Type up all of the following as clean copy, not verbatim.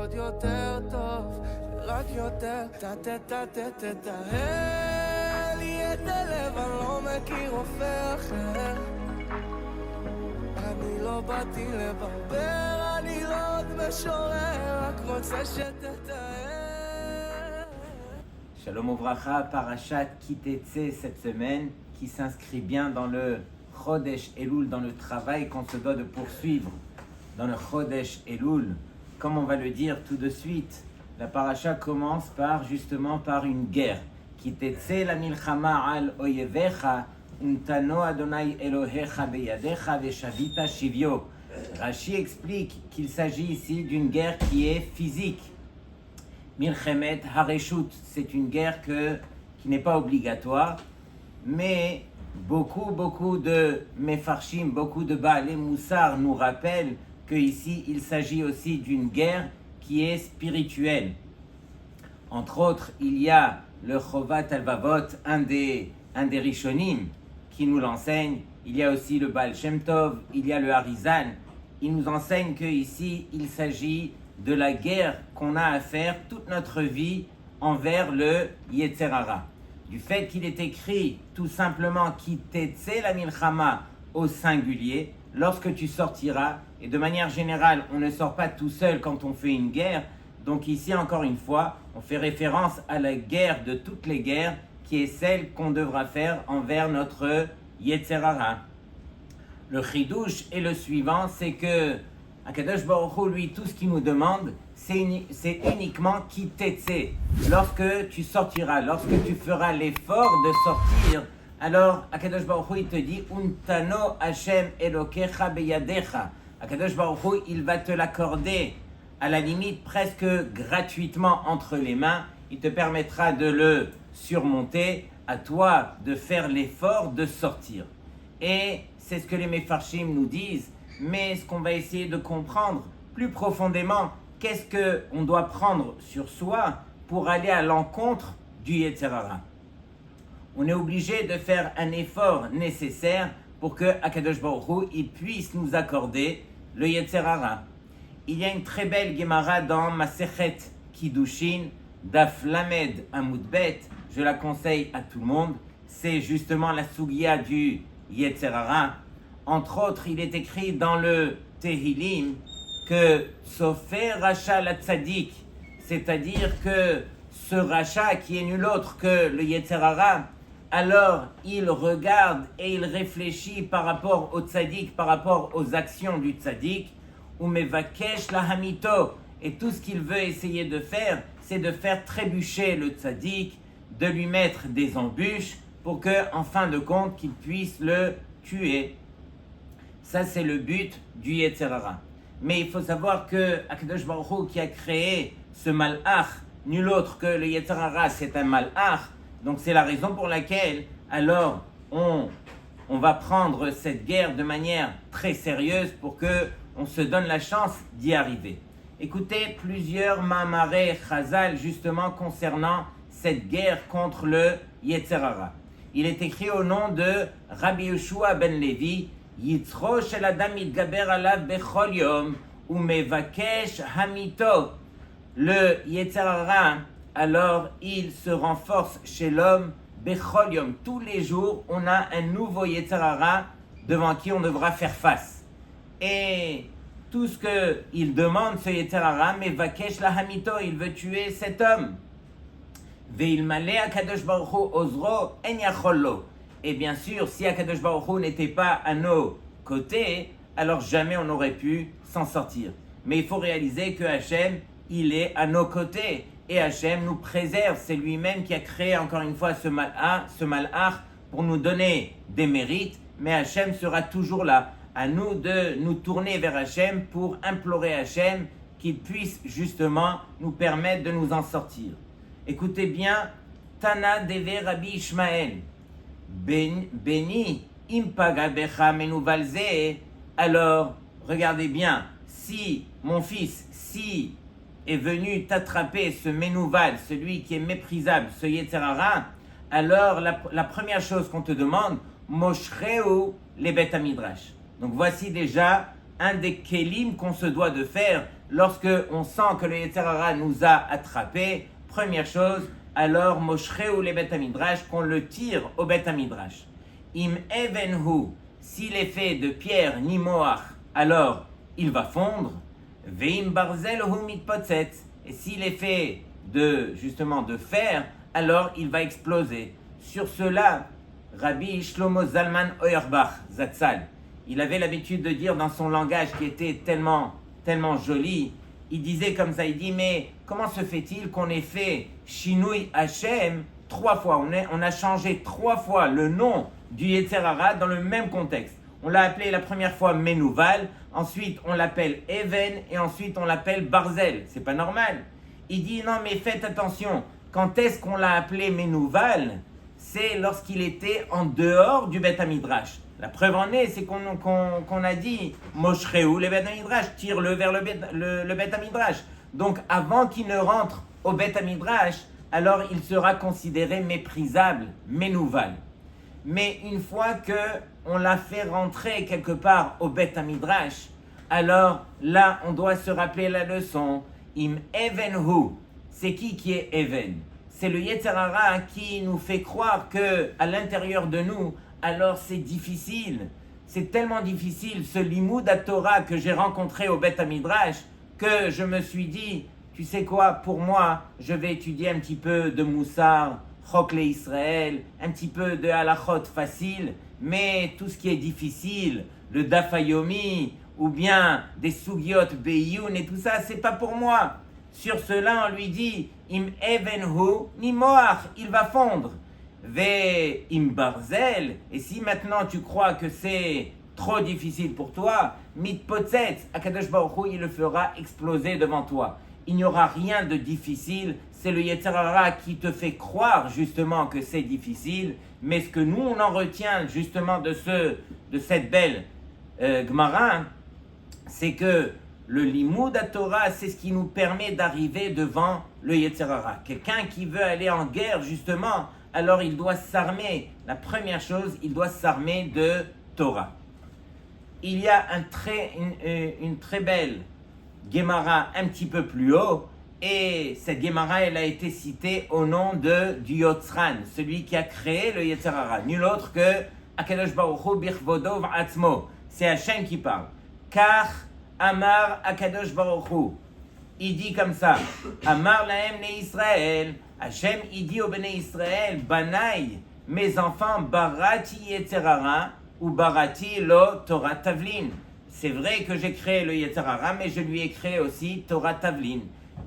עוד יותר טוב, רק יותר תתאהל לי את הלב, אני לא מכיר רופא אחר. אני לא באתי לברבר, אני לא עוד משורר, רק רוצה שתתאהל. Shalom Uvracha, Parashat Kitetse cette semaine, qui s'inscrit bien dans le Chodesh Elul, dans le travail qu'on se doit de poursuivre dans le Chodesh Elul. Comme on va le dire tout de suite, la Parasha commence justement par une guerre. Kitetse la milchama al oyevecha, untano Adonai Elohecha beyadecha veshavita shivyo. Rashi explique qu'il s'agit ici d'une guerre qui est physique. Milchemet Hareshut, c'est une guerre qui n'est pas obligatoire, mais beaucoup de Mefarshim, beaucoup de Baalei Moussar nous rappellent qu'ici il s'agit aussi d'une guerre qui est spirituelle. Entre autres, il y a le Chovat Alvavot, un des Rishonim, qui nous l'enseigne. Il y a aussi le Baal Shem Tov, il y a le Harizal. Il nous enseigne qu'ici il s'agit de la guerre qu'on a à faire toute notre vie envers le Yetzer Hara. Du fait qu'il est écrit tout simplement Kitetse la milchama au singulier, lorsque tu sortiras, et de manière générale, on ne sort pas tout seul quand on fait une guerre, donc ici encore une fois, on fait référence à la guerre de toutes les guerres, qui est celle qu'on devra faire envers notre Yetzer Hara. Le chidouche est le suivant, c'est que Akadosh Baruch Hu, lui, tout ce qu'il nous demande, c'est uniquement Kitetse. Lorsque tu sortiras, lorsque tu feras l'effort de sortir, alors Akadosh Baruch Hu, il te dit Untano Hashem Elokecha beyadecha. Akadosh Baruch Hu, il va te l'accorder à la limite presque gratuitement entre les mains. Il te permettra de le surmonter, à toi de faire l'effort de sortir. Et c'est ce que les Mefarshim nous disent. Mais ce qu'on va essayer de comprendre plus profondément, qu'est-ce qu'on doit prendre sur soi pour aller à l'encontre du Yetzer Hara. On est obligé de faire un effort nécessaire pour que Akadosh Baruch Hu, il puisse nous accorder le Yetzer Hara. Il y a une très belle Gemara dans Masechet Kiddushin, Daf Lamed Amud Bet, je la conseille à tout le monde, c'est justement la Sugia du Yetzer Hara. Entre autres, il est écrit dans le Tehillim que Sofer Racha la Tzadik, c'est-à-dire que ce Racha qui est nul autre que le Yetzer Hara, alors il regarde et il réfléchit par rapport au Tzadik, par rapport aux actions du Tzadik, ou Mevakesh la Hamito, et tout ce qu'il veut essayer de faire, c'est de faire trébucher le Tzadik, de lui mettre des embûches pour que, en fin de compte, qu'il puisse le tuer. Ça, c'est le but du Yetzer Hara. Mais il faut savoir que Akadosh Baruch Hu, qui a créé ce malach, nul autre que le Yetzer Hara, c'est un malach. Donc c'est la raison pour laquelle, alors, on va prendre cette guerre de manière très sérieuse pour qu'on se donne la chance d'y arriver. Écoutez plusieurs Mamarei Chazal justement concernant cette guerre contre le Yetzer Hara. Il est écrit au nom de Rabbi Yehoshua ben Levi, Yitzro shel adam mitgaber alav bechol yom umevakesh hamito. Le Yetzer Hara, alors il se renforce chez l'homme bechol yom. Tous les jours, on a un nouveau Yetzer Hara devant qui on devra faire face. Et tout ce qu'il demande, ce Yetzer Hara, mevakesh la hamito, il veut tuer cet homme. Ve'ilmale Akadosh Baruch Hu ozro en yachol lo. Et bien sûr, si Akadosh Baruch Hu n'était pas à nos côtés, alors jamais on n'aurait pu s'en sortir. Mais il faut réaliser que Hachem, il est à nos côtés. Et Hachem nous préserve. C'est lui-même qui a créé encore une fois ce malach pour nous donner des mérites. Mais Hachem sera toujours là. À nous de nous tourner vers Hachem pour implorer Hachem qu'il puisse justement nous permettre de nous en sortir. Écoutez bien, Tana Deve Rabbi Ishmael. Béni, impaga becha menuvalze. Alors, regardez bien, si mon fils, si est venu t'attraper ce menouval, celui qui est méprisable, ce Yetzer Hara, alors la première chose qu'on te demande, Moshreu le Bet HaMidrash. Donc voici déjà un des kelim qu'on se doit de faire lorsque on sent que le Yetzer Hara nous a attrapés, première chose, alors Moshreu le Bet HaMidrash, qu'on le tire au Bet HaMidrash. Im evenhu, s'il est fait de pierre ni moach, alors il va fondre. Veim barzelhu mitpotzetz, et s'il est fait de fer, alors il va exploser. Sur cela, Rabbi Shlomo Zalman Auerbach Zatzal, il avait l'habitude de dire dans son langage qui était tellement joli, il disait comme ça, il dit, mais comment se fait-il qu'on ait fait Shinui Hashem 3 fois, on a changé 3 fois le nom du Yetzer Hara dans le même contexte. On l'a appelé la première fois Menouval, ensuite on l'appelle Even et ensuite on l'appelle Barzel. C'est pas normal. Il dit non mais faites attention, quand est-ce qu'on l'a appelé Menouval? C'est lorsqu'il était en dehors du Bet HaMidrash. La preuve en est, c'est qu'on a dit Moshreu le Bet HaMidrash, tire-le vers le Bet HaMidrash. Donc avant qu'il ne rentre au Bet HaMidrash, alors il sera considéré méprisable, Menouval. Mais une fois qu'on l'a fait rentrer quelque part au Bet HaMidrash, alors là on doit se rappeler la leçon. Im evenhu, c'est qui est even? C'est le Yetzer Hara qui nous fait croire que à l'intérieur de nous, alors c'est difficile. C'est tellement difficile ce limoud à Torah que j'ai rencontré au Bet HaMidrash que je me suis dit, tu sais quoi, pour moi, je vais étudier un petit peu de Moussar, Chok le Israël, un petit peu de halachot facile, mais tout ce qui est difficile, le Daf Yomi, ou bien des Sugiot Beyoun et tout ça, c'est pas pour moi. Sur cela, on lui dit, Im evenhu ni moach, il va fondre. Ve im barzel, et si maintenant tu crois que c'est trop difficile pour toi, mitpotzetz, Akadosh Baruch Hu, il le fera exploser devant toi. Il n'y aura rien de difficile, c'est le Yetzer Hara qui te fait croire justement que c'est difficile, mais ce que nous on en retient justement de cette belle Gemara, c'est que le limoud à Torah, c'est ce qui nous permet d'arriver devant le Yetzer Hara. Quelqu'un qui veut aller en guerre justement, alors il doit s'armer. La première chose, il doit s'armer de Torah. Il y a une très belle Gemara un petit peu plus haut, et cette Gemara, elle a été citée au nom du Yotzran, celui qui a créé le Yetzer Hara. Nul autre que Akadosh Baruch Hu Birchvodo V'atzmo. C'est Hachem qui parle. Car Amar Akadosh Baruch Hu, il dit comme ça, Amar lahem ne Israël, Hachem il dit au Béné Israël, Banaï, mes enfants, Barati Yetzer Hara ou Barati lo Torah Tavlin. C'est vrai que j'ai créé le Yetzer Hara, mais je lui ai créé aussi Torah Tavlin.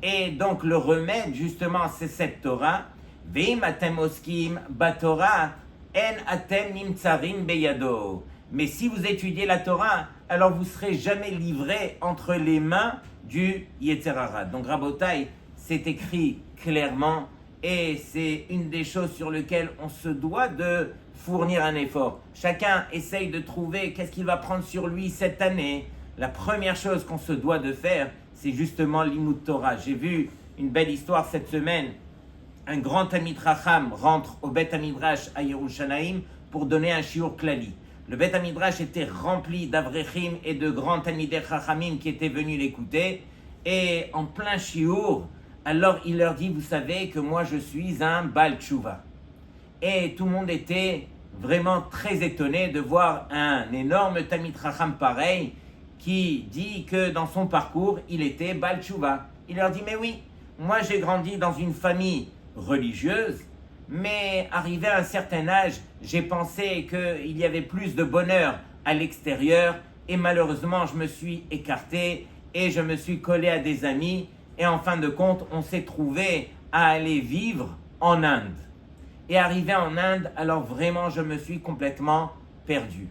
Et donc le remède justement c'est cette Torah, Veim atem oskim batorah en atem nimtsarim beyado. Mais si vous étudiez la Torah, alors vous ne serez jamais livré entre les mains du Yetzer Hara. Donc Rabotai, c'est écrit clairement et c'est une des choses sur lesquelles on se doit de fournir un effort. Chacun essaye de trouver qu'est-ce qu'il va prendre sur lui cette année. La première chose qu'on se doit de faire, c'est justement l'Imoud Torah. J'ai vu une belle histoire cette semaine. Un grand Talmid Chacham rentre au Bet HaMidrash à Yerushalayim pour donner un shiur klali. Le Bet HaMidrash était rempli d'avrechim et de grands Talmidei Chachamim qui étaient venus l'écouter. Et en plein shiur, alors il leur dit, vous savez que moi je suis un Baal Tshuva. Et tout le monde était vraiment très étonné de voir un énorme Talmid Chacham pareil qui dit que dans son parcours, il était Baal Tshuva. Il leur dit, mais oui, moi j'ai grandi dans une famille religieuse, mais arrivé à un certain âge, j'ai pensé qu'il y avait plus de bonheur à l'extérieur et malheureusement, je me suis écarté et je me suis collé à des amis et en fin de compte, on s'est trouvé à aller vivre en Inde. Et arrivé en Inde, alors vraiment, je me suis complètement perdu.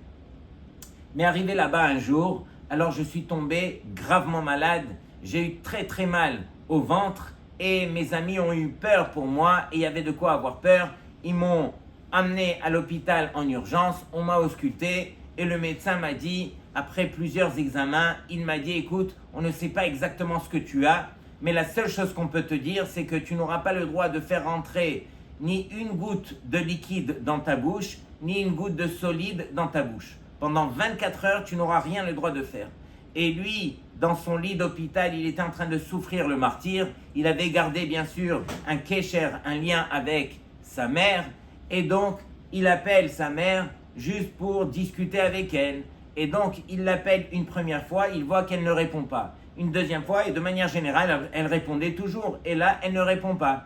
Mais arrivé là-bas un jour, alors je suis tombé gravement malade, j'ai eu très très mal au ventre et mes amis ont eu peur pour moi et il y avait de quoi avoir peur. Ils m'ont amené à l'hôpital en urgence, on m'a ausculté et le médecin m'a dit, après plusieurs examens, il m'a dit, écoute, on ne sait pas exactement ce que tu as, mais la seule chose qu'on peut te dire, c'est que tu n'auras pas le droit de faire rentrer ni une goutte de liquide dans ta bouche, ni une goutte de solide dans ta bouche. Pendant 24 heures, tu n'auras rien le droit de faire. Et lui, dans son lit d'hôpital, il était en train de souffrir le martyre. Il avait gardé bien sûr un kesher, un lien avec sa mère, et donc il appelle sa mère juste pour discuter avec elle. Et donc il l'appelle une première fois, il voit qu'elle ne répond pas. Une deuxième fois, et de manière générale, elle répondait toujours, et là, elle ne répond pas.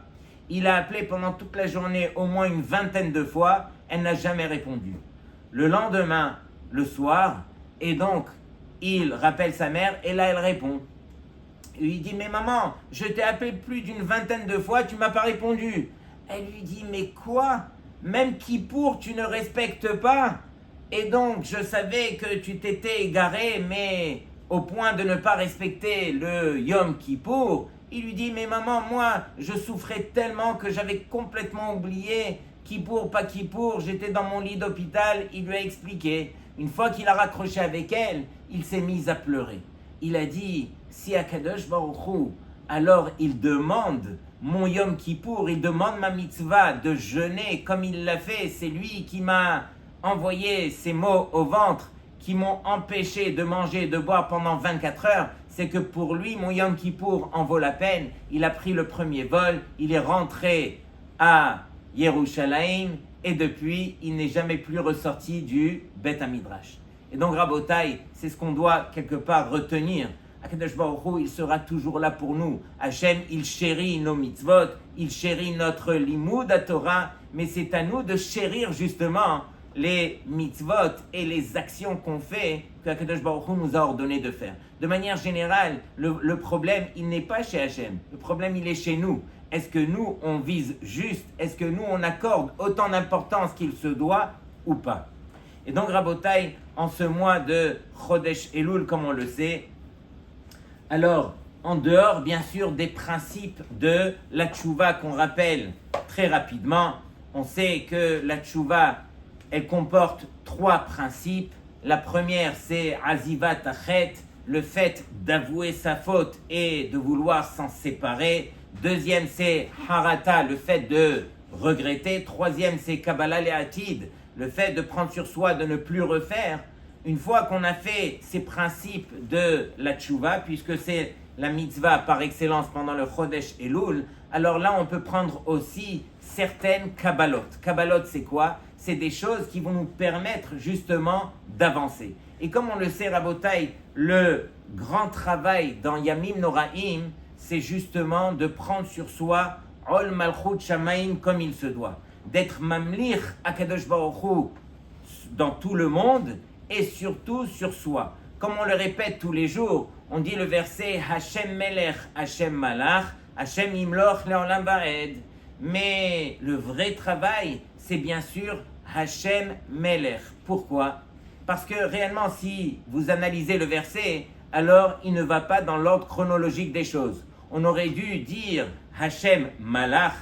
Il a appelé pendant toute la journée au moins une vingtaine de fois, elle n'a jamais répondu. Le lendemain, le soir, et donc il rappelle sa mère, et là elle répond. Il lui dit, mais maman, je t'ai appelé plus d'une vingtaine de fois, tu m'as pas répondu. Elle lui dit, mais quoi? Même Kippour, tu ne respectes pas. Et donc, je savais que tu t'étais égaré, mais au point de ne pas respecter le Yom Kippour. Il lui dit, mais maman, moi, je souffrais tellement que j'avais complètement oublié Kippour, pas Kippour. J'étais dans mon lit d'hôpital, il lui a expliqué. Une fois qu'il a raccroché avec elle, il s'est mis à pleurer. Il a dit, si Akadosh Baruch Hu, alors il demande mon Yom Kippour, il demande ma mitzvah de jeûner comme il l'a fait. C'est lui qui m'a envoyé ces mots au ventre qui m'ont empêché de manger et de boire pendant 24 heures. C'est que pour lui, mon Yom Kippour en vaut la peine. Il a pris le premier vol, il est rentré à Yerushalayim et depuis, il n'est jamais plus ressorti du Beth Hamidrash. Et donc, Rabotai, c'est ce qu'on doit quelque part retenir. Akadosh Baruch Hu, il sera toujours là pour nous. Hachem, il chérit nos mitzvot, il chérit notre limud à Torah, mais c'est à nous de chérir justement les mitzvot et les actions qu'on fait que Akadosh Baruch Hu nous a ordonné de faire. De manière générale, le problème, il n'est pas chez Hachem. Le problème, il est chez nous. Est-ce que nous, on vise juste? Est-ce que nous, on accorde autant d'importance qu'il se doit ou pas? Et donc, Rabotai, en ce mois de Chodesh Elul, comme on le sait, alors, en dehors, bien sûr, des principes de la tchouva qu'on rappelle très rapidement, on sait que la tchouva, elle comporte 3 principes. La première, c'est Azivat Achet, le fait d'avouer sa faute et de vouloir s'en séparer. Deuxième, c'est Harata, le fait de regretter. Troisième, c'est Kabbalah Le'atid, le fait de prendre sur soi, de ne plus refaire. Une fois qu'on a fait ces principes de la tchouva, puisque c'est la mitzvah par excellence pendant le Chodesh Elul, alors là, on peut prendre aussi certaines kabbalot. Kabbalot, c'est quoi? C'est des choses qui vont nous permettre justement d'avancer. Et comme on le sait, Rabotai, le grand travail dans Yamim Noraim, c'est justement de prendre sur soi Ol Malchut Shamaim comme il se doit. D'être Mamlich Akadosh Baruch Hu dans tout le monde et surtout sur soi. Comme on le répète tous les jours, on dit le verset Hashem Melech, Hashem Malach, Hashem Imloch Leolam Vaed. Mais le vrai travail, c'est bien sûr Hashem Melech. Pourquoi? Parce que réellement, si vous analysez le verset, alors il ne va pas dans l'ordre chronologique des choses. On aurait dû dire Hashem Malach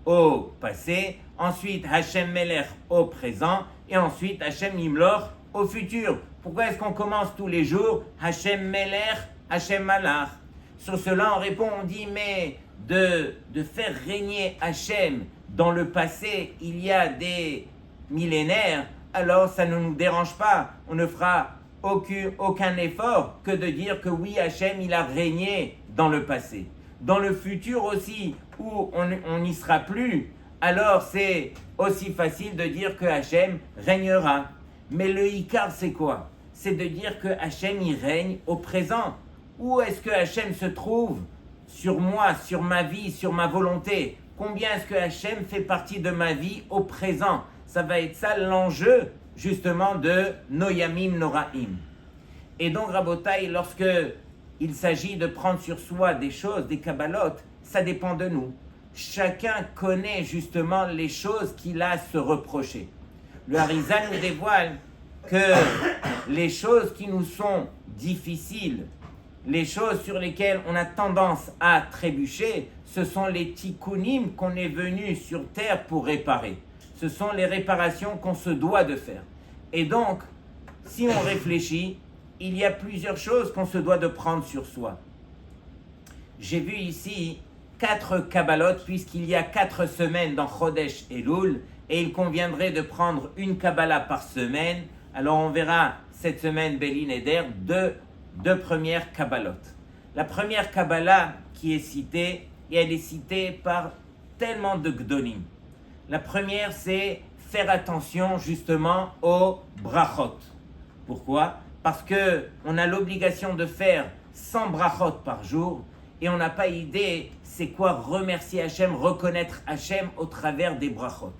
au passé, ensuite Hashem Melech au présent, et ensuite Hashem Imloch au futur. Pourquoi est-ce qu'on commence tous les jours Hashem Melech, Hashem Malach? Sur cela, on répond, on dit, mais de faire régner Hashem dans le passé, il y a des millénaires, alors ça ne nous dérange pas. On ne fera aucun effort que de dire que oui, Hashem, il a régné dans le passé. Dans le futur aussi, où on n'y sera plus, alors c'est aussi facile de dire que Hashem régnera. Mais le Ikar, c'est quoi? C'est de dire que Hashem, il règne au présent. Où est-ce que Hashem se trouve? Sur moi, sur ma vie, sur ma volonté. Combien est-ce que Hashem fait partie de ma vie au présent? Ça va être ça l'enjeu, justement, de Noyamim Noraim. Et donc, Rabotai, lorsque il s'agit de prendre sur soi des choses, des kabbalotes, ça dépend de nous. Chacun connaît justement les choses qu'il a à se reprocher. Le Harizal nous dévoile que les choses qui nous sont difficiles, les choses sur lesquelles on a tendance à trébucher, ce sont les tikkunim qu'on est venu sur terre pour réparer. Ce sont les réparations qu'on se doit de faire. Et donc, si on réfléchit, il y a plusieurs choses qu'on se doit de prendre sur soi. J'ai vu ici 4 kabbalot, puisqu'il y a 4 semaines dans Chodesh Elul, et il conviendrait de prendre une kabbala par semaine. Alors on verra cette semaine Béli Neder, 2 deux premières Kabbalot. La première Kabbalah qui est citée, et elle est citée par tellement de Gdolim. La première, c'est faire attention justement aux brachot. Pourquoi? Parce qu'on a l'obligation de faire 100 brachot par jour et on n'a pas idée c'est quoi remercier Hachem, reconnaître Hachem au travers des brachot.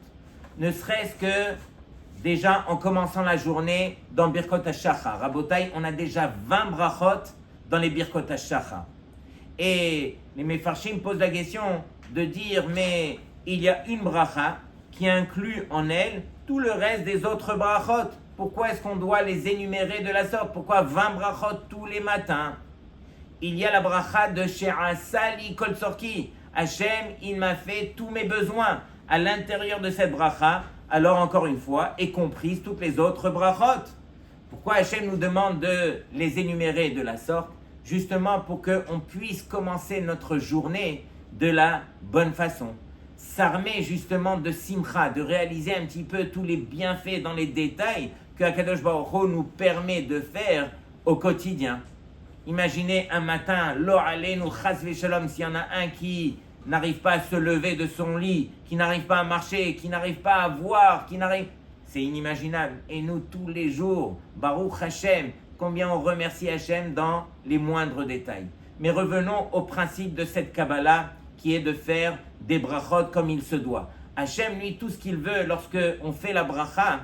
Ne serait-ce que déjà en commençant la journée dans Birkot HaShachar. Rabotai, on a déjà 20 brachot dans les Birkot HaShachar. Et les Mefarshim posent la question de dire mais il y a une bracha qui inclut en elle tout le reste des autres brachot. Pourquoi est-ce qu'on doit les énumérer de la sorte? Pourquoi 20 brachot tous les matins? Il y a la bracha de She'asali Kol Tzorki. Hachem, il m'a fait tous mes besoins. À l'intérieur de cette bracha, alors encore une fois, est comprise toutes les autres brachot. Pourquoi Hachem nous demande de les énumérer de la sorte? Justement pour qu'on puisse commencer notre journée de la bonne façon. S'armer justement de simcha, de réaliser un petit peu tous les bienfaits dans les détails que Akadosh Baruch Hu nous permet de faire au quotidien. Imaginez un matin, lo aleinu chas v'shalom, s'il y en a un qui n'arrive pas à se lever de son lit, qui n'arrive pas à marcher, qui n'arrive pas à voir, c'est inimaginable. Et nous, tous les jours, Baruch Hashem, combien on remercie Hachem dans les moindres détails. Mais revenons au principe de cette Kabbalah qui est de faire des brachot comme il se doit. Hachem, lui, tout ce qu'il veut lorsque on fait la bracha,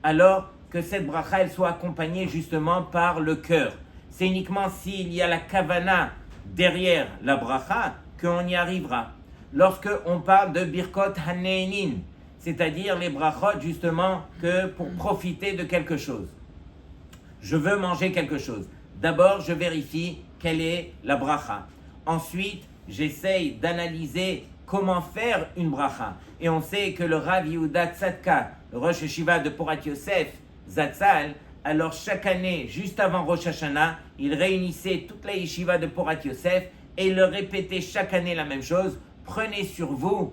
alors que cette bracha, elle soit accompagnée justement par le cœur. C'est uniquement s'il y a la kavana derrière la bracha qu'on y arrivera. Lorsque on parle de birkot haneinin, c'est-à-dire les brachot justement que pour profiter de quelque chose. Je veux manger quelque chose. D'abord, je vérifie quelle est la bracha. Ensuite, j'essaye d'analyser comment faire une bracha. Et on sait que le Rav Yehuda Tzadka, le Rosh Yeshiva de Porat Yosef, Zatzal, alors chaque année, juste avant Rosh Hashanah, il réunissait toute la Yeshiva de Porat Yosef et il leur répétait chaque année la même chose. Prenez sur vous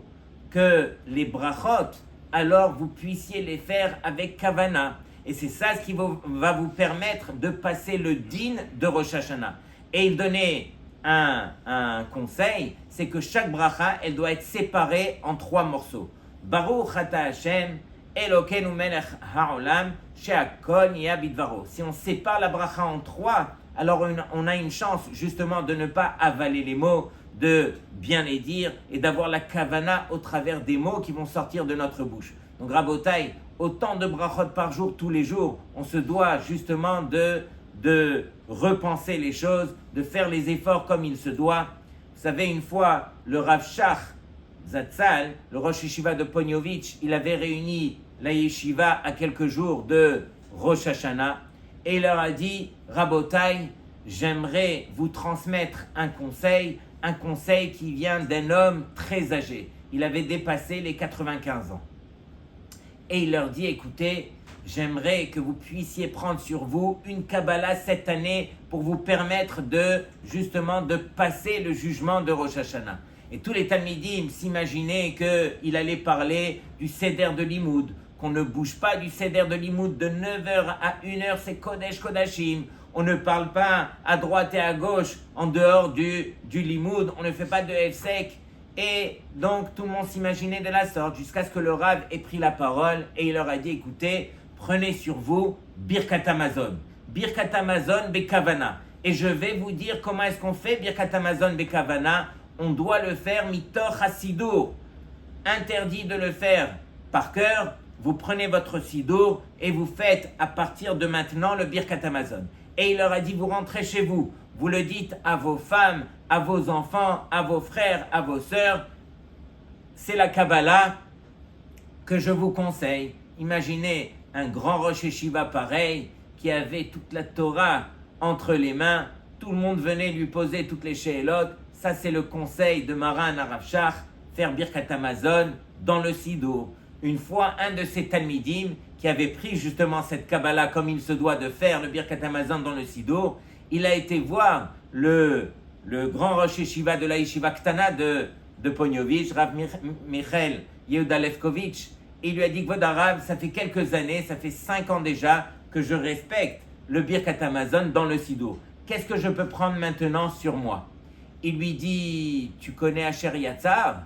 que les brachot, alors vous puissiez les faire avec kavana. Et c'est ça ce qui va vous permettre de passer le din de Rosh Hashanah. Et il donnait un conseil, c'est que chaque bracha, elle doit être séparée en 3 morceaux. Baruch ata Hashem, Elokeinu melech ha'olam, she'akol nהיה bidvaro. Si on sépare la bracha en 3, alors on a une chance justement de ne pas avaler les mots, de bien les dire et d'avoir la kavana au travers des mots qui vont sortir de notre bouche. Donc Rabotai, autant de brachot par jour, tous les jours, on se doit justement de repenser les choses, de faire les efforts comme il se doit. Vous savez, une fois, le Rav Shach Zatzal, le Rosh Yeshiva de Ponyovitch, il avait réuni la Yeshiva à quelques jours de Rosh Hashanah et il leur a dit, Rabotai, j'aimerais vous transmettre un conseil qui vient d'un homme très âgé. Il avait dépassé les 95 ans. Et il leur dit, écoutez, j'aimerais que vous puissiez prendre sur vous une Kabbalah cette année pour vous permettre justement de passer le jugement de Rosh Hashanah. Et tous les Talmidim s'imaginaient qu'il allait parler du Seder de Limoud, qu'on ne bouge pas du Seder de Limoud de 9h à 1h, c'est Kodesh Kodashim. On ne parle pas à droite et à gauche en dehors du Limoud, on ne fait pas de Hefsek. Et donc tout le monde s'imaginait de la sorte jusqu'à ce que le Rav ait pris la parole et il leur a dit, écoutez, prenez sur vous Birkat Hamazon Bekavana. Et je vais vous dire comment est-ce qu'on fait Birkat Hamazon Bekavana. On doit le faire mitoch hasidur. Interdit de le faire par cœur. Vous prenez votre sidour et vous faites à partir de maintenant le Birkat Hamazon. Et il leur a dit, vous rentrez chez vous. Vous le dites à vos femmes, à vos enfants, à vos frères, à vos sœurs. C'est la Kabbalah que je vous conseille. Imaginez un grand Rosh Yeshiva pareil qui avait toute la Torah entre les mains. Tout le monde venait lui poser toutes les she'elot. Ça, c'est le conseil de Maran Rav Shach, faire Birkat Hamazon dans le Sidour. Une fois, un de ces Talmidim qui avait pris justement cette Kabbalah comme il se doit de faire le Birkat Hamazon dans le Sidour, il a été voir le grand Rosh Yeshiva de la Yeshiva Ktana de Ponyovitch, Rav Michael Yehuda Lefkovitch, et il lui a dit, Kvod Harav, ça fait quelques années, ça fait 5 ans déjà que je respecte le Birkat Hamazon dans le Sidour. qu'est-ce que je peux prendre maintenant sur moi? Il lui dit, tu connais Asher Yatzar?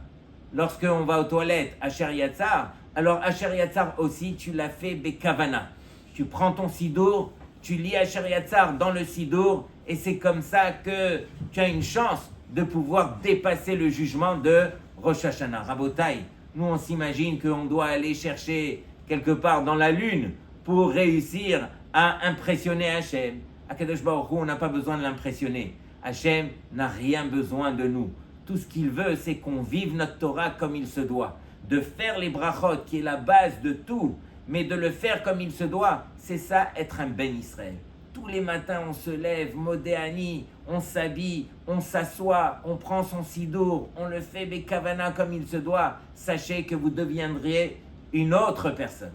Lorsqu'on va aux toilettes, Asher Yatzar, alors Asher Yatzar aussi, tu l'as fait Bekavana. Tu prends ton sidour, tu lis Asher Yatzar dans le sidour, et c'est comme ça que tu as une chance de pouvoir dépasser le jugement de Rosh Hashanah. Rabotai, nous on s'imagine qu'on doit aller chercher quelque part dans la lune pour réussir à impressionner Hachem. Akadosh Baruch Hu, on n'a pas besoin de l'impressionner. Hachem n'a rien besoin de nous. Tout ce qu'il veut, c'est qu'on vive notre Torah comme il se doit. De faire les brachot, qui est la base de tout, mais de le faire comme il se doit, c'est ça être un Ben Israël. Tous les matins, on se lève, Modéani, on s'habille, on s'assoit, on prend son sidour, on le fait Bekavana comme il se doit. Sachez que vous deviendrez une autre personne.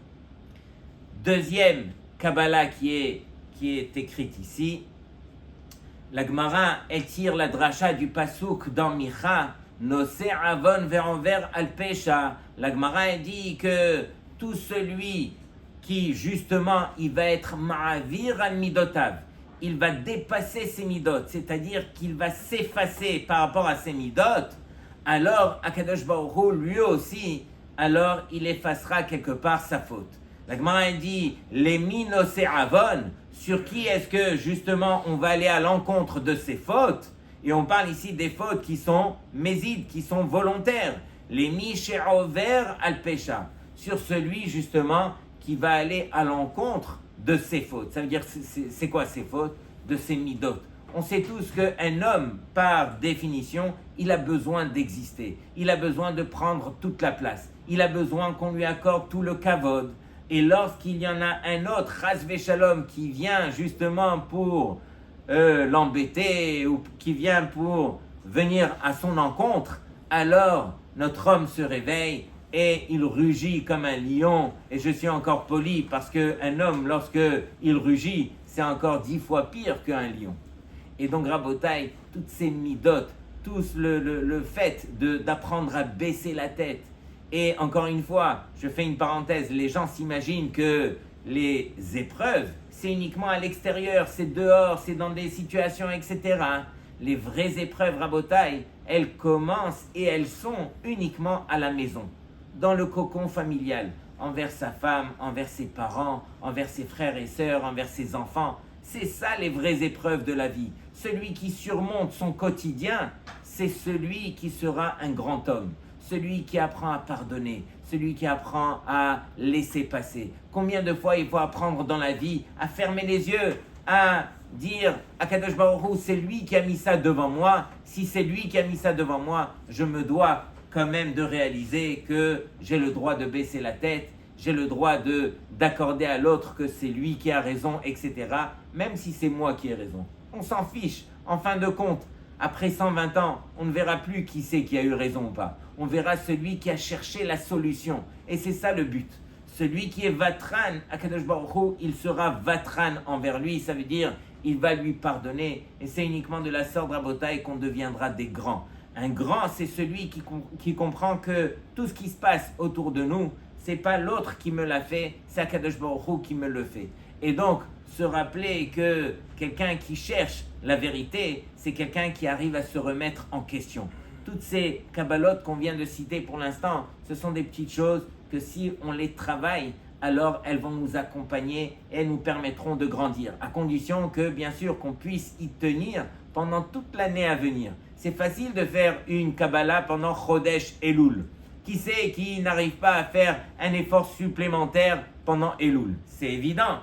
Deuxième Kabbalah qui est écrite ici, la Gemara étire la dracha du pasouk dans Micha, Nosé avon ve'enver al pesha. La Gemara dit que tout celui qui justement il va être ma'avir al midotav, il va dépasser ses midot, c'est-à-dire qu'il va s'effacer par rapport à ses midot, alors Akadosh Baruch Hu lui aussi, alors il effacera quelque part sa faute. La Gemara dit les minosé avon, sur qui est-ce que justement on va aller à l'encontre de ses fautes? Et on parle ici des fautes qui sont mésides, qui sont volontaires. Les mi-she'over al-pesha, sur celui justement qui va aller à l'encontre de ses fautes. Ça veut dire, c'est quoi ces fautes? De ses midot. On sait tous qu'un homme, par définition, il a besoin d'exister. Il a besoin de prendre toute la place. Il a besoin qu'on lui accorde tout le kavod. Et lorsqu'il y en a un autre, Chas v'Shalom, qui vient justement pour l'embêter ou qui vient pour venir à son encontre, alors notre homme se réveille et il rugit comme un lion. Et je suis encore poli parce qu'un homme, lorsque il rugit, c'est encore 10 fois pire qu'un lion. Et donc, Rabotai, toutes ces midot, tout le fait d'apprendre à baisser la tête. Et encore une fois, je fais une parenthèse, les gens s'imaginent que les épreuves, c'est uniquement à l'extérieur, c'est dehors, c'est dans des situations, etc. Les vraies épreuves, Rabotai, elles commencent et elles sont uniquement à la maison, dans le cocon familial, envers sa femme, envers ses parents, envers ses frères et sœurs, envers ses enfants. C'est ça les vraies épreuves de la vie. Celui qui surmonte son quotidien, c'est celui qui sera un grand homme. Celui qui apprend à pardonner, celui qui apprend à laisser passer. Combien de fois il faut apprendre dans la vie à fermer les yeux, à dire à Kadosh Baruch Hu, c'est lui qui a mis ça devant moi. Si c'est lui qui a mis ça devant moi, je me dois quand même de réaliser que j'ai le droit de baisser la tête, j'ai le droit d'accorder à l'autre que c'est lui qui a raison, etc. Même si c'est moi qui ai raison. On s'en fiche. En fin de compte, après 120 ans, on ne verra plus qui c'est qui a eu raison ou pas. On verra celui qui a cherché la solution. Et c'est ça le but. Celui qui est vatran, Akadosh Baruch Hu, il sera vatran envers lui. Ça veut dire, il va lui pardonner. Et c'est uniquement de la sorte Rabotai qu'on deviendra des grands. Un grand, c'est celui qui comprend que tout ce qui se passe autour de nous, c'est pas l'autre qui me l'a fait, c'est Akadosh Baruch Hu qui me le fait. Et donc, se rappeler que quelqu'un qui cherche la vérité, c'est quelqu'un qui arrive à se remettre en question. Toutes ces kabbalotes qu'on vient de citer pour l'instant, ce sont des petites choses que si on les travaille, alors elles vont nous accompagner et elles nous permettront de grandir, à condition que, bien sûr, qu'on puisse y tenir pendant toute l'année à venir. C'est facile de faire une Kabbalah pendant Chodesh Elul. Qui sait qui n'arrive pas à faire un effort supplémentaire pendant Elul? C'est évident.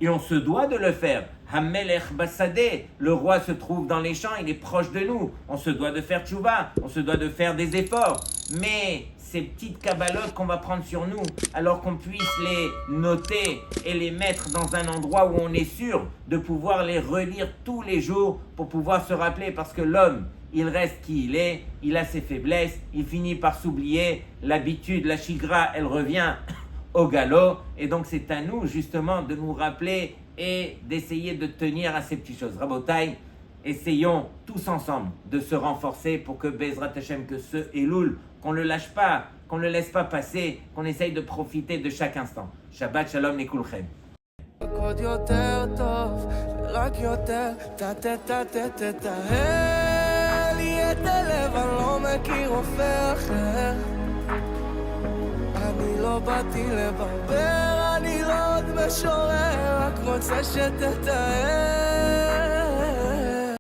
Et on se doit de le faire. Hamelech Bassadeh, le roi se trouve dans les champs, il est proche de nous. On se doit de faire tchouva, on se doit de faire des efforts. Mais ces petites kabbalotes qu'on va prendre sur nous, alors qu'on puisse les noter et les mettre dans un endroit où on est sûr de pouvoir les relire tous les jours pour pouvoir se rappeler, parce que l'homme, il reste qui il est, il a ses faiblesses, il finit par s'oublier, l'habitude, la shigra, elle revient au galop, et donc c'est à nous justement de nous rappeler et d'essayer de tenir à ces petites choses. Rabotai, essayons tous ensemble de se renforcer pour que Bezrat Hashem, que ce Elul, qu'on ne le lâche pas, qu'on ne le laisse pas passer, qu'on essaye de profiter de chaque instant. Shabbat Shalom Nekulchem. עוד יותר טוב רק יותר, תטהר לי את הלב, אני לא מכיר רופא אחר. אני לא באתי לברבר, אני לא עוד משורר, רק רוצה שתטהר